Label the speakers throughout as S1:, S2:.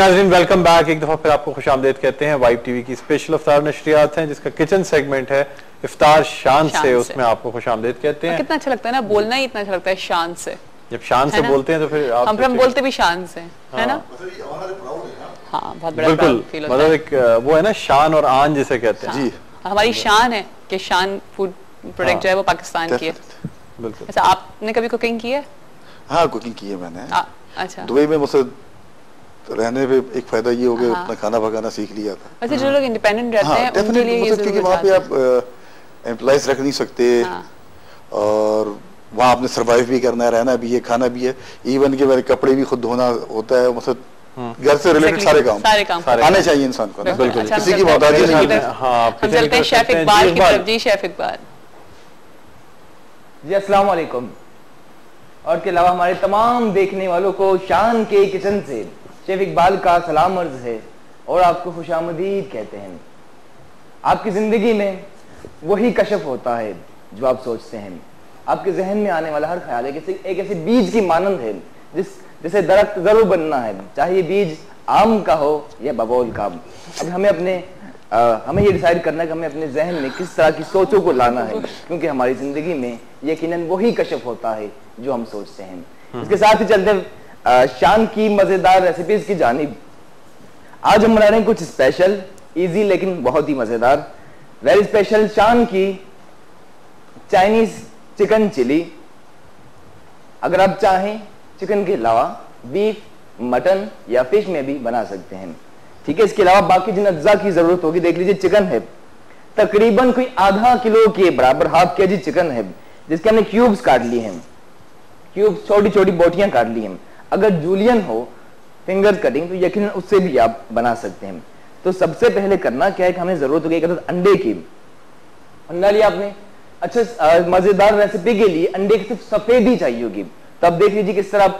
S1: नाज़रीन, welcome back. एक दफा फिर आपको खुशामदीद कहते हैं। वाइब टीवी की स्पेशल इफ्तार नशरियात हैं जिसका किचन सेगमेंट है इफ्तार शान से, उसमें आपको खुशामदीद कहते हैं।
S2: कितना अच्छा लगता है ना, बोलना ही इतना अच्छा लगता है शान से।
S1: जब शान से बोलते हैं तो फिर
S2: हम बोलते भी शान से, है ना? हाँ, बहुत बड़ा
S1: बिल्कुल, मतलब एक वो है ना शान और आन जिसे कहते हैं।
S2: जी, हमारी शान है कि शान फूड प्रोडक्ट जो है वो पाकिस्तान की है।
S1: बिल्कुल।
S2: अच्छा, आपने कभी कुकिंग की है?
S3: हाँ, कुकिंग की है मैंने।
S2: अच्छा।
S3: दुबई में मुझसे रहने पे एक फायदा ये हो गया, अपना खाना पकाना सीख लिया था।
S2: वैसे जो लोग इंडिपेंडेंट रहते हैं उनके लिए ये
S3: क्योंकि वहाँ पे आप एम्प्लॉइज रख नहीं सकते और वहाँ आपने सर्वाइव भी करना है, रहना भी है, खाना भी है, इवन के मेरे कपड़े भी खुद धोना होता है, मतलब घर से रिलेटेड सारे काम आने चाहिए इंसान को। बिल्कुल, किसी की मोहताजी नहीं है।
S1: हाँ,
S2: हम चलते हैं शेफ इकबाल की तरफ। जी शेफ इकबाल
S4: जी, अस्सलाम वालेकुम। और के अलावा हमारे तमाम देखने वालों को शान के किचन से शेफ इकबाल का सलाम अर्ज है और आपको खुशामदीद कहते हैं। आपकी जिंदगी में वही कशफ होता है जो आप सोचते हैं। आपके जहन में आने वाला हर ख्याल एक ऐसे बीज की मानंद है जिसे दरख्त जरूर बनना है, चाहे ये बीज आम का हो या बबोल का। अब हमें ये डिसाइड करना है कि हमें अपने जहन में किस तरह की सोचों को लाना है, क्योंकि हमारी जिंदगी में यकीनन वही कशफ होता है जो हम सोचते हैं। इसके साथ ही चलते हैं शान की मजेदार रेसिपीज की जानिब। आज हम बना रहे हैं कुछ स्पेशल, इजी लेकिन बहुत ही मजेदार, वेरी स्पेशल शान की चाइनीज चिकन चिली। अगर आप चाहें चिकन के अलावा बीफ, मटन या फिश में भी बना सकते हैं, ठीक है। इसके अलावा बाकी जिन अज्जा की जरूरत होगी, देख लीजिए चिकन है तकरीबन कोई आधा किलो के बराबर, हाफ केजी चिकन है जिसके हमने क्यूब्स काट लिए हैं, क्यूब्स छोटी छोटी बोटियां काट ली हैं। अगर जूलियन हो फिंगर कटिंग तो यकीनन उससे भी आप बना सकते हैं। तो सबसे पहले करना क्या है कि हमें जरूरत होगी एक अंडे की। अंडा लिया आपने, अच्छा मजेदार रेसिपी के लिए अंडे की सिर्फ सफेदी चाहिए होगी। तब देख लीजिए किस तरह आप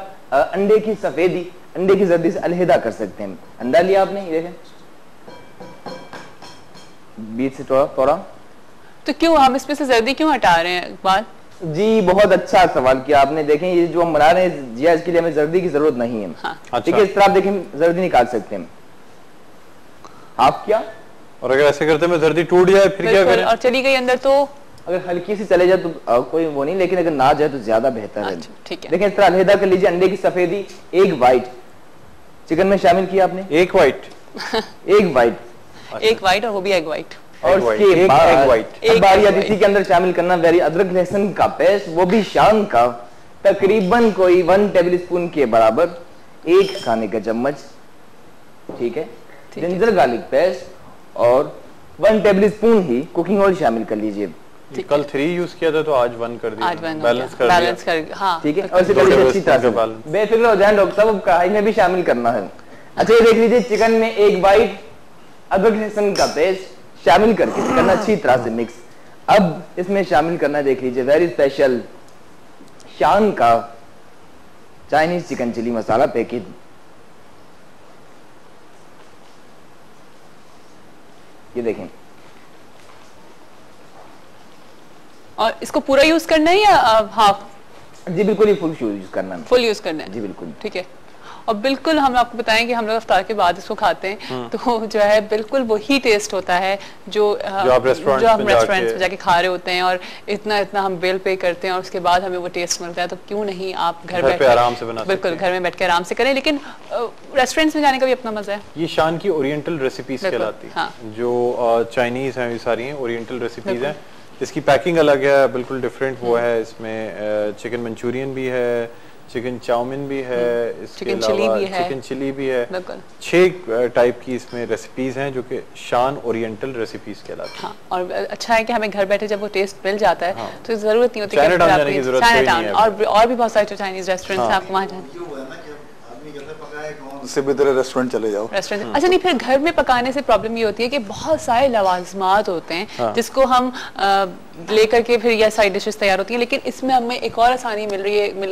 S4: अंडे की सफेदी अंडे की जर्दी से अलहदा कर सकते हैं। अंडा लिया आपने, ये देखें बीच से थोड़ा।
S2: तो क्यों हम इसमें से जर्दी क्यों हटा रहे हैं इकबाल
S4: जी? बहुत अच्छा सवाल किया आपने। देखें ये जो हम बना रहे हैं जिया, इसके लिए हमें जर्दी की जरूरत नहीं है। हाँ। ठीक है, इस तरह आप देखें जर्दी निकाल सकते हैं। आप क्या, और
S1: अगर ऐसे करते में जर्दी टूट जाए फिर क्या करें?
S2: और चली गई अंदर तो
S4: अगर हल्की सी चले जाए तो कोई वो नहीं, लेकिन अगर ना जाए तो ज्यादा बेहतर है।
S2: ठीक है,
S4: देखें इस तरह अलहदा कर लीजिए। अंडे की सफेदी एक वाइट चिकन में शामिल किया आपने,
S1: एक वाइट
S2: एक वाइट और वो भी एग वाइट।
S4: और उसके बाद बारी आती थी के अंदर शामिल करना वेरी अदरक लहसुन का पेस्ट, वो भी शान का, तकरीबन कोई 1 टेबलस्पून के बराबर, 1 खाने का चम्मच, ठीक है। जिंजर गार्लिक पेस्ट और 1 टेबलस्पून ही कुकिंग ऑयल शामिल कर लीजिए।
S1: कल 3 यूज किया था तो आज 1 कर दिया, बैलेंस कर
S2: हाँ,
S4: ठीक है। और इसे अच्छी तरह से बेफिक्र हो जाए डॉक्टर साहब, कढ़ाई में भी शामिल करना है। अच्छा ये देख लीजिए चिकन में 1 बाइट अदरक लहसुन का पेस्ट शामिल करके करना अच्छी तरह से मिक्स। अब इसमें शामिल करना, देख लीजिए वेरी स्पेशल शान का चाइनीज चिकन चिली मसाला पैकेट। ये देखें,
S2: और इसको पूरा यूज करना है या हाफ?
S4: जी बिल्कुल, ये फुल यूज करना है।
S2: फुल यूज करना है
S4: जी बिल्कुल,
S2: ठीक है। और बिल्कुल हम आपको बताएं कि हम लोग इफ्तार के बाद इसको खाते हैं तो जो है बिल्कुल वही टेस्ट होता है जो
S1: आप रेस्टोरेंट्स
S2: में जाके खा रहे होते हैं, और इतना हम बिल पे करते हैं और उसके बाद हमें वो टेस्ट मिलता है। तो क्यों नहीं आप घर बैठ
S1: आराम से बना,
S2: बिल्कुल घर में बैठ के आराम से करें। लेकिन रेस्टोरेंट्स में जाने का भी अपना मजा है।
S1: ये शान की ओरिएंटल रेसिपीज कहलाती है। जो चाइनीज है ये सारी हैं ओरिएंटल रेसिपीज हैं। इसकी पैकिंग अलग है, बिल्कुल डिफरेंट वो है। इसमें चिकन मंचूरियन भी है, चिकन चाउमीन भी है, इसके अलावा चिकन चिली भी है। 6 टाइप की इसमें रेसिपीज हैं जो कि शान ओरिएंटल रेसिपीज कहलाती हैं।
S2: हाँ, और अच्छा है कि हमें घर बैठे जब वो टेस्ट मिल जाता है तो जरूरत नहीं होती
S1: कि जाने की जरूरत नहीं है।
S2: और भी बहुत सारे जो चाइनीज रेस्टोरेंट्स हैं आपको वहाँ जाना
S3: उससे बेहतर रेस्टोरेंट चले जाओ।
S2: रेस्टोरेंट अच्छा नहीं, फिर घर में पकाने से प्रॉब्लम ये होती है कि बहुत सारे लवाजमात होते हैं जिसको हम लेकर के फिर यह साइड डिशेस तैयार होती हैं। लेकिन इसमें हमें एक और आसानी मिल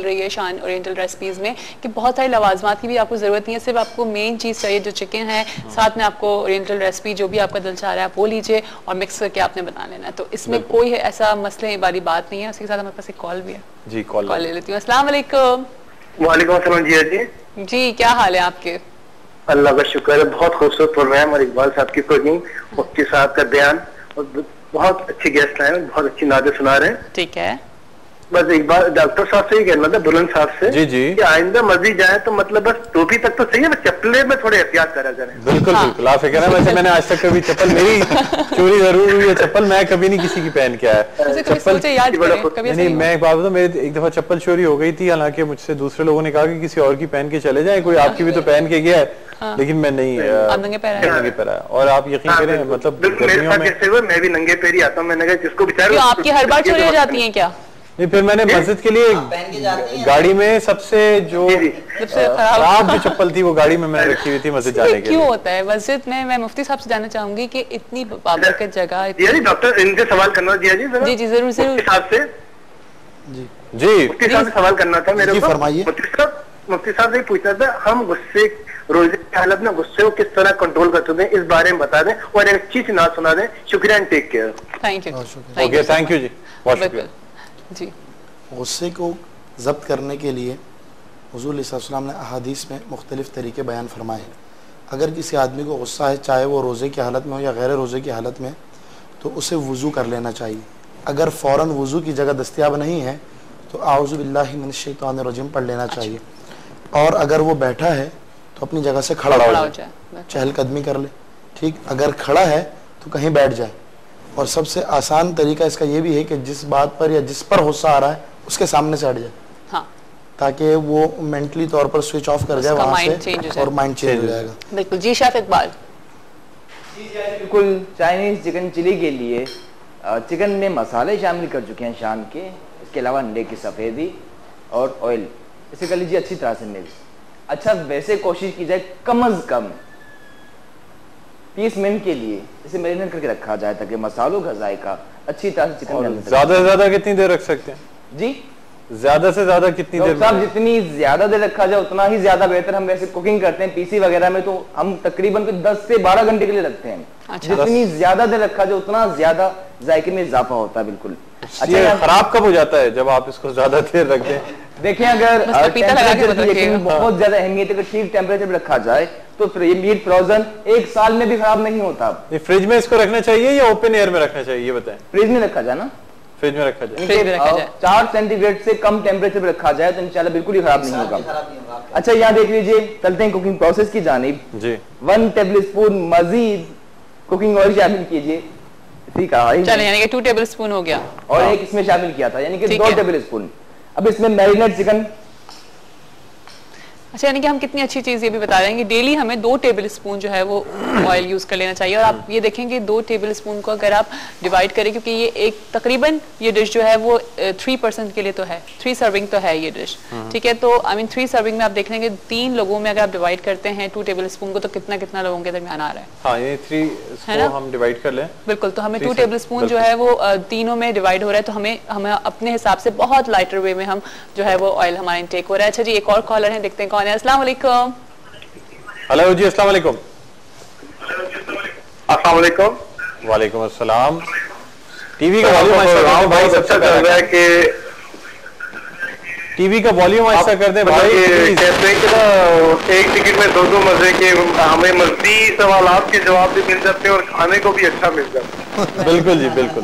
S2: रही है शान ओरिएंटल रेसिपीज में कि बहुत सारे लवाजमात की भी आपको जरूरत नहीं है। सिर्फ आपको मेन चीज चाहिए जो चिकन है, साथ में आपको ओरिएंटल रेसिपी जो भी आपका दिल चाह रहा है आप वो लीजिए और मिक्स करके आपने बना लेना है। तो इसमें कोई ऐसा मसले वाली बात नहीं है। उसके साथ हमारे पास एक कॉल भी है।
S1: जी कॉल
S2: ले लेती हूँ। अस्सलाम वालेकुम।
S5: वालेकुम अस्सलाम जी।
S2: जी क्या हाल है आपके?
S5: अल्लाह का शुक्र है, बहुत खूबसूरत प्रोग्राम और इकबाल साहब की कुकिंग, मुफ्ती साहब का बयान और बहुत अच्छे गेस्ट आए, बहुत अच्छी नादे सुना रहे हैं।
S2: ठीक है,
S5: बस एक बार डॉक्टर साहब से ही कहना था, बुलंद साहब से,
S1: जी जी, कि
S5: आइंदा मस्जिद जाए तो मतलब बस टोपी तक तो सही है, चप्पले में थोड़े एहतियात करा करें।
S1: बिल्कुल बिल्कुल, आप फिक्र है। वैसे मैंने आज तक कभी चप्पल, मेरी चोरी जरूर हुई है चप्पल, मैं कभी नहीं किसी की पहन के आया चप्पल। नहीं, मैं एक बात बताऊं, मेरे एक दफा चप्पल चोरी हो गई थी, हालांकि मुझसे दूसरे लोगों ने कहा कि किसी और की पहन के चले जाए, कोई आपकी भी तो पहन के गया है, लेकिन मैं नहीं नंगे पैर आया। और आप यकीन करें, मतलब गर्मियों में
S5: मैं भी नंगे पैर ही आता हूँ। मैंने कहा जिसको बेचारा,
S2: आपकी हर बार चोरी हो जाती है क्या?
S1: नहीं, फिर मैंने मस्जिद के लिए गाड़ी में सबसे खराब जो चप्पल थी वो गाड़ी में मैंने रखी हुई थी मस्जिद जाने के लिए।
S2: क्यों होता है मस्जिद में? मैं मुफ्ती साहब से जानना चाहूंगी कि इतनी बाबरकत जगह।
S5: डॉक्टर इनसे सवाल करना जी
S2: जी जरूर जरूर
S5: मुफ्ती साहब से सवाल करना था मेरे को। मुफ्ती साहब से पूछना था, हम गुस्से रोजे की हालत में गुस्से को किस तरह कंट्रोल करते हैं, इस बारे में बता दें और एक अच्छी सी नात सुना दें। शुक्रिया and take care.
S2: Thank you.
S1: Okay, thank you जी, बहुत शुक्रिया
S2: जी।
S6: गुस्से को ज़ब्त करने के लिए हुज़ूर सल्लल्लाहु ने अहादीस में मुख्तलिफ़ तरीके बयान फरमाए। अगर किसी आदमी को गुस्सा है, चाहे वो रोज़े की हालत में हो या गैर रोज़े की हालत में, तो उसे वज़ू कर लेना चाहिए। अगर फ़ौरन वज़ू की जगह दस्तयाब नहीं है तो आऊज़ु बिल्लाहि मिनश शैतानिर रजीम पढ़ लेना चाहिए। और अगर वो बैठा है तो अपनी जगह से खड़ा हो जाए, चहलकदमी कर ले। ठीक, अगर खड़ा है तो कहीं बैठ जाए। और सबसे आसान तरीका इसका ये भी है कि जिस बात पर या जिस पर गुस्सा आ रहा है उसके सामने से हट जाए, हाँ, ताकि वो मेंटली तौर पर स्विच ऑफ कर जाए वहाँ से और माइंड चेंज हो जाएगा।
S2: बिल्कुल जी, शेफ इकबाल।
S4: बिल्कुल, चाइनीज चिकन चिली के लिए चिकन में मसाले शामिल कर चुके हैं शाम के, इसके अलावा अंडे की सफ़ेदी और ऑयल, इसे कर लीजिए अच्छी तरह से मिक्स। अच्छा, वैसे कोशिश की जाए कम अज कम 30 मिनट के लिए इसे मैरिनेट करके रखा जाए ताकि मसालों का जायका अच्छी तरह से चिकन में।
S1: ज्यादा से ज्यादा कितनी देर रख सकते हैं
S4: जी?
S1: ज्यादा से ज्यादा कितनी देर?
S4: साहब जितनी ज्यादा देर रखा जाए उतना ही ज्यादा बेहतर। हम वैसे कुकिंग करते हैं पीसी वगैरह में तो हम तकरीबन 10 से 12 घंटे के लिए रखते हैं। अच्छा, जितनी ज्यादा देर रखा जाए उतना ज्यादा जायके में इजाफा होता है। बिल्कुल।
S1: अच्छा, खराब कब हो जाता है जब आप इसको ज्यादा देर रखते हैं?
S4: देखिए, अगर बहुत ज्यादा अहमियत है, ठीक टेम्परेचर पे रखा जाए तो ये मीट फ्रोजन 1 साल में भी खराब नहीं होता।
S1: ये फ्रिज में इसको रखना चाहिए या ओपन एयर में रखना चाहिए, ये बताएं।
S4: फ्रिज में रखा जाए ना,
S1: फ्रिज में रखा जाए।
S4: 4 सेंटीग्रेड से कम टेम्परेचर पे रखा जाए तो इंशाल्लाह बिल्कुल ही खराब नहीं होगा। अच्छा, यहाँ देख लीजिए, चलते हैं कुकिंग प्रोसेस की जानिब जी। 1 टेबल स्पून मजीद कुकिंग ऑयल शामिल कीजिए। ठीक है,
S2: चलिए, यानी कि 2 टेबल स्पून हो गया
S4: और एक इसमें शामिल किया था, यानी कि 2 टेबल स्पून। अब इसमें मैरिनेट चिकन।
S2: अच्छा, यानी कि हम कितनी अच्छी चीज़ ये भी बता रहे हैं कि डेली हमें 2 टेबल स्पून जो है वो ऑयल यूज़ कर लेना चाहिए। और आप ये देखेंगे 2 टेबल स्पून को अगर आप डिवाइड करें, क्योंकि ये एक तकरीबन ये डिश जो है वो 3% के लिए तो है, 3 सर्विंग तो है ये डिश। ठीक है, तो आई मीन 3 सर्विंग में आप देख लेंगे 3 लोगों में अगर आप डिवाइड करते हैं 2 टेबल स्पून को, तो कितना कितना लोगों के दरमियान आ रहा है।
S1: हाँ, ये 3 को हम डिवाइड कर लें।
S2: बिल्कुल, तो हमें 2 टेबल स्पून जो है वो तीनों में डिवाइड हो रहा है, तो हमें अपने हिसाब से बहुत लाइटर वे में हम जो है वो ऑयल हमारा इनटेक हो रहा है। अच्छा जी, एक और कॉलर है, देखते हैं कौन है। अस्सलाम वालेकुम।
S1: हेलो जी, अस्सलाम वालेकुम।
S5: अस्सलाम वालेकुम।
S1: वालेकुम अस्सलाम। टीवी का वॉल्यूम अच्छा भाई, सबसे चल रहा है कि टीवी का वॉल्यूम अच्छा कर दें भाई।
S5: कहते हैं कि ना एक टिकट में 2 मजे के, हमें मज़ीद सवालात के जवाब भी मिल जाते हैं और खाने को भी अच्छा मिल जाता है।
S1: बिल्कुल जी, बिल्कुल।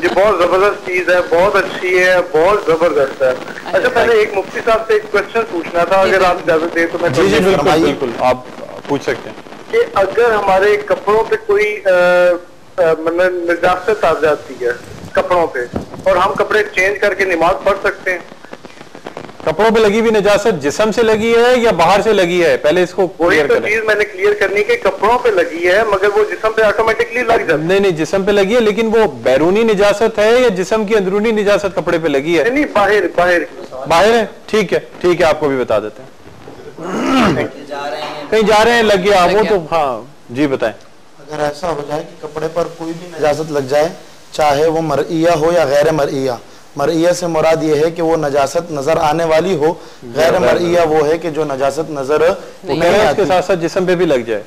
S5: ये बहुत जबरदस्त चीज है, बहुत अच्छी है, बहुत जबरदस्त है। अच्छा, पहले एक मुफ्ती साहब से एक क्वेश्चन पूछना था, अगर आप इजाजत दें तो मैं।
S1: जी जी, बिल्कुल बिल्कुल, आप पूछ सकते हैं
S5: कि अगर हमारे कपड़ों पे कोई मतलब निजात आ जाती है कपड़ों पे, और हम कपड़े चेंज करके नमाज पढ़ सकते हैं?
S1: कपड़ों पे लगी हुई निजात जिस्म से लगी है या बाहर से लगी है, पहले इसको
S5: क्लियर करें। चीज मैंने क्लियर करनी कि कपड़ों पे लगी है मगर वो जिस्म पे ऑटोमेटिकली लग जाती है।
S1: नहीं, जिस्म पे लगी है, लेकिन वो बैरूनी निजात है या जिस्म की अंदरूनी निजात कपड़े पे लगी है?
S5: नहीं, बाहर
S1: है। ठीक है, आपको भी बता देते हैं। कहीं जा रहे हैं, लग गया वो तो। हाँ जी, बताएं।
S6: अगर ऐसा हो जाए कि कपड़े पर कोई भी निजात लग जाए, चाहे वो मरइया हो या गैर मरइया, मरइया से मुराद ये है कि वो नजासत नजर आने वाली हो, गैर मरइया वो है कि जो नजासत नजर
S1: नहीं आती, उसके साथ साथ जिस्म पे भी लग जाए।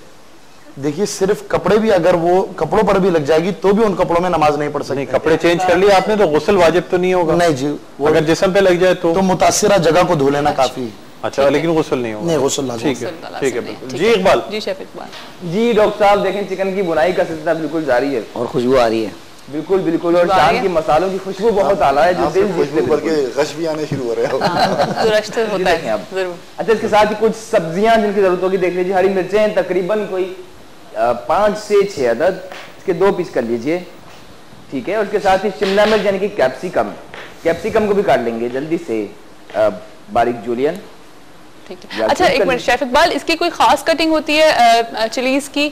S6: देखिए, सिर्फ कपड़े भी अगर वो कपड़ों पर भी लग जाएगी तो भी उन कपड़ों में नमाज नहीं पढ़ सकते।
S1: कपड़े चेंज कर लिए आपने तो गुस्ल वाजिब तो नहीं होगा?
S6: नहीं जी,
S1: अगर जिस्म पे लग जाए तो
S6: मुतासिरा जगह को धो लेना काफी है।
S1: अच्छा, लेकिन गुस्ल नहीं होगा?
S6: नहीं, गुस्ल लाज़िम।
S1: ठीक है बिल्कुल। जी इकबाल।
S2: जी शेफ इकबाल।
S4: जी डॉक्टर साहब, देखें चिकन की बुनाई का सिलसिला बिल्कुल जारी है
S7: और खुशबू आ रही है।
S4: बिल्कुल बिल्कुल, और शाम की मसालों की खुशबू बहुत आला है, जो दिल
S3: खुशबू बल्कि गश भी आने शुरू हो रहे
S4: हैं। अच्छा, इसके साथ ही कुछ सब्जियां जिनकी जरूरत होगी देख लीजिए। हरी मिर्चें तकरीबन कोई 5 से 6 अदद, इसके 2 पीस कर लीजिए, ठीक है। और उसके साथ ही शिमला मिर्च यानी कि कैप्सिकम को भी काट लेंगे जल्दी से बारीक जूलियन,
S2: ठीक है। अच्छा एक मिनट शेफ इकबाल, इसकी कोई खास कटिंग होती है चिलीज की?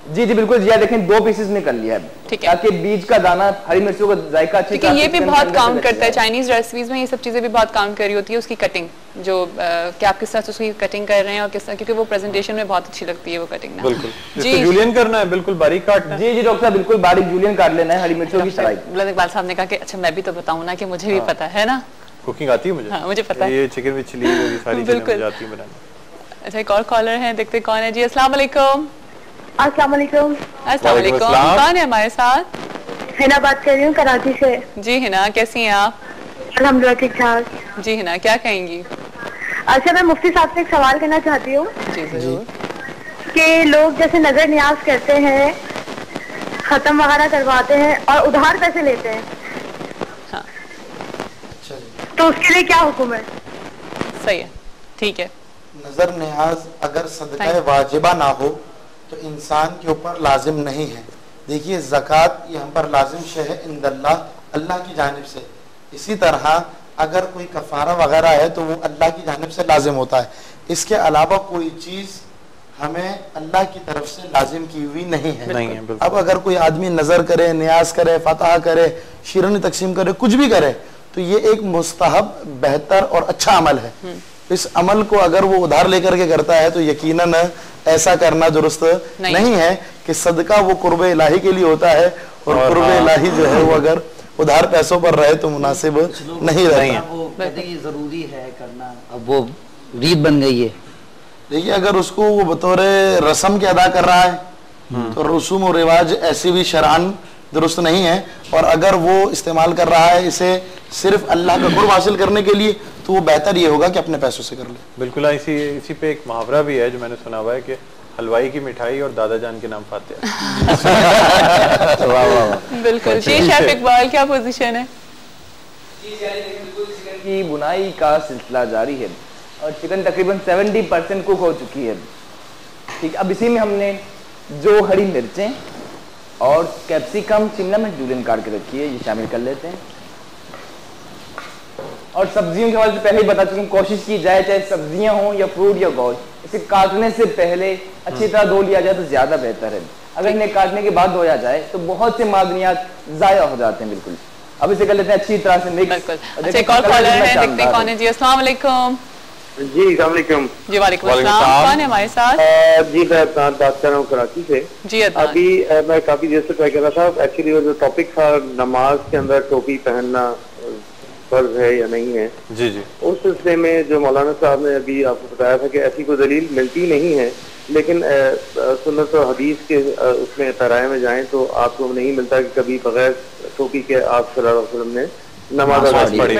S4: जी जी बिल्कुल जी, देखें 2 पीसेस में कर लिया है,
S2: ठीक है,
S4: ताकि बीज का दाना हरी मिर्चों का जायका अच्छी
S2: तरह से, ये भी बहुत काम करता है चाइनीज रेसिपीज में, ये सब चीजें भी बहुत काम कर रही होती है उसकी कटिंग, जो कि आप किस तरह से उसकी कटिंग कर रहे हैं और किस तरह, क्योंकि वो प्रेजेंटेशन में बहुत अच्छी लगती है वो कटिंग ना।
S1: बिल्कुल जी, जूलियन करना है, बिल्कुल बारीक काटना है।
S4: जी जी डॉक्टर साहब, बिल्कुल बारीक जूलियन काट लेना है हरी मिर्चों की सलाई।
S2: इकबाल साहब ने कहा कि अच्छा मैं भी तो बताऊं ना कि मुझे भी पता है ना,
S1: कुकिंग आती है मुझे।
S2: हाँ, मुझे पता है,
S1: ये चिकन विद चिली ये सारी चीजें मुझे आती है बनाना।
S2: अच्छा एक और कॉलर है, देखते कौन है जी। अस्सलाम वालेकुम।
S8: अस्सलाम वालेकुम।
S2: अस्सलाम वालेकुम, कौन है हमारे साथ?
S8: हिना बात कर रही हूँ कराची से।
S2: जी हिना, कैसी हैं आप?
S8: अल्हम्दुलिल्लाह ठीक ठाक।
S2: जी हिना, क्या कहेंगी?
S8: अच्छा, मैं मुफ्ती साहब से एक सवाल करना चाहती हूँ
S2: जी जरूर,
S8: कि लोग जैसे नजर नियाज करते हैं, खत्म वगैरह करवाते हैं और उधार पैसे लेते हैं,
S2: हाँ,
S8: तो उसके लिए क्या हुक्म है?
S2: सही है, ठीक है।
S6: नजर नियाज अगर सदका वाजिबा ना हो तो इंसान के ऊपर लाजिम नहीं है। देखिए ज़कात ये हम पर लाजिम शे है इंदल्लाह, अल्लाह की जानिब से। इसी तरह अगर कोई कफ़ारा वगैरह है तो वो अल्लाह की जानिब से लाजिम होता है। इसके अलावा कोई चीज़ हमें अल्लाह की तरफ से लाजिम की हुई नहीं है। अब अगर कोई आदमी नज़र करे, नियाज करे, फतह करे, शीरनी तकसीम करे, कुछ भी करे, तो ये एक मुस्तहब, बेहतर और अच्छा अमल है। इस अमल को अगर वो उधार लेकर के करता है तो यकीनन ऐसा करना दुरुस्त नहीं है कि सदका वो कुर्ब इलाही के लिए होता है, और कुर्ब इलाही जो है वो अगर उधार पैसों पर रहे तो मुनासिब नहीं रहता।
S7: वो कहते हैं जरूरी है करना, अब वो रीत बन गई है।
S6: देखिए अगर उसको वो बतौर रस्म के अदा कर रहा है तो रसूम और रिवाज ऐसी भी शरान दुरुस्त नहीं है, और अगर वो इस्तेमाल कर रहा है इसे सिर्फ अल्लाह का कुर्ब हासिल करने के लिए तो वो बेहतर ये होगा कि अपने पैसों से कर ले।
S1: बिल्कुल, इसी पे एक मुहावरा भी है जो मैंने सुना हुआ है कि हलवाई की मिठाई और दादा जान के नाम फातिहा।
S2: बिल्कुल जी। शेफ इकबाल क्या पोजीशन है?
S4: चिकन की बुनाई का सिलसिला जारी है और चिकन तकरीबन 70% कुक हो चुकी है, ठीक। अब इसी में हमने जो हरी मिर्चें और कैप्सिकम, शिमला मिर्च जूलियन काट के रखी है, ये शामिल कर लेते हैं। और सब्जियों के हवाले से पहले ही बता चुके हैं, कोशिश की जाए चाहे सब्जियां हों या फ्रूट या गोश्त, इसे काटने से पहले अच्छी तरह धो लिया जाए तो ज्यादा बेहतर है। अगर इन्हें काटने के बाद धोया जाए तो बहुत से मादनियात जाया हो जाते हैं। बिल्कुल, अब इसे कर लेते हैं अच्छी तरह से मिक्स।
S2: अच्छा एक और कॉलर है, देखते हैं कौन है जी। अस्सलाम वालेकुम।
S5: जी अस्सलाम वालेकुम।
S2: जी वालेकुम अस्सलाम, कौन है हमारे साथ?
S5: जी मैं अदनान बात कर रहा हूँ कराची से।
S2: जी अदनान।
S5: अभी मैं काफी देर से ट्राई कर रहा था, एक्चुअली वो जो टॉपिक था नमाज के अंदर टोपी पहनना फर्ज है या नहीं है,
S1: जी जी,
S5: उस सिलसिले में जो मौलाना साहब ने अभी आपको बताया था कि ऐसी कोई दलील मिलती नहीं है, लेकिन सुन्नत और हदीस के उसमें तराए में जाएं तो आपको नहीं मिलता कि कभी बगैर टोपी के आप सल्लल्लाहु अलैहि वसल्लम ने नमाज अदा पढ़ी।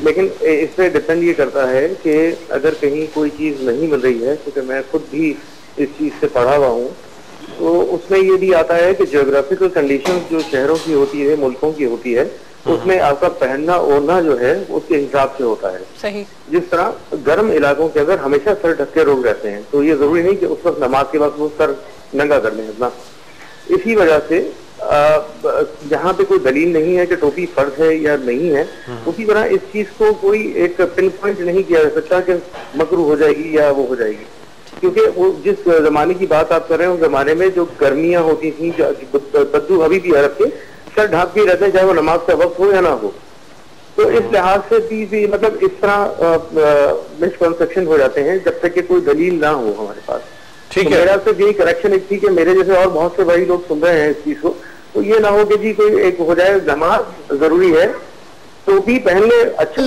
S5: लेकिन इस पे डिपेंड ये करता है कि अगर कहीं कोई चीज नहीं मिल रही है, क्योंकि मैं खुद भी इस चीज से पढ़ा हुआ हूँ, तो उसमें ये भी आता है कि जियोग्राफिकल कंडीशन जो शहरों की होती है, मुल्कों की होती है, उसमें आपका पहनना ओढ़ना जो है उसके हिसाब से होता है।
S2: सही। जिस
S5: तरह गर्म इलाकों के अंदर हमेशा सर ढक के लोग रहते हैं, तो ये जरूरी नहीं कि उस वक्त नमाज के वक्त वो सर नंगा कर लें अपना। इसी वजह से जहाँ पे कोई दलील नहीं है कि टोपी फर्ज है या नहीं है, उसी तरह इस चीज को कोई एक पिन पॉइंट नहीं किया जा सकता कि मकरूह हो जाएगी या वो हो जाएगी, क्योंकि वो जिस जमाने की बात आप कर रहे हैं उस जमाने में जो गर्मियां होती थी, बद्दू अभी भी अरब के सर ढाक के रहते हैं, चाहे वो नमाज का वक्त हो या ना हो। तो इस लिहाज से भी मतलब इस तरह मिसकंसेप्शन हो जाते हैं जब तक कि कोई दलील ना हो हमारे पास। ठीक है, मेरा सिर्फ यही करेक्शन एक थी कि मेरे जैसे और बहुत से भाई लोग सुन रहे हैं इस चीज को, तो ये ना हो कि जी कोई एक हो जाए नमाज जरूरी है तो भी पहन ले अच्छा।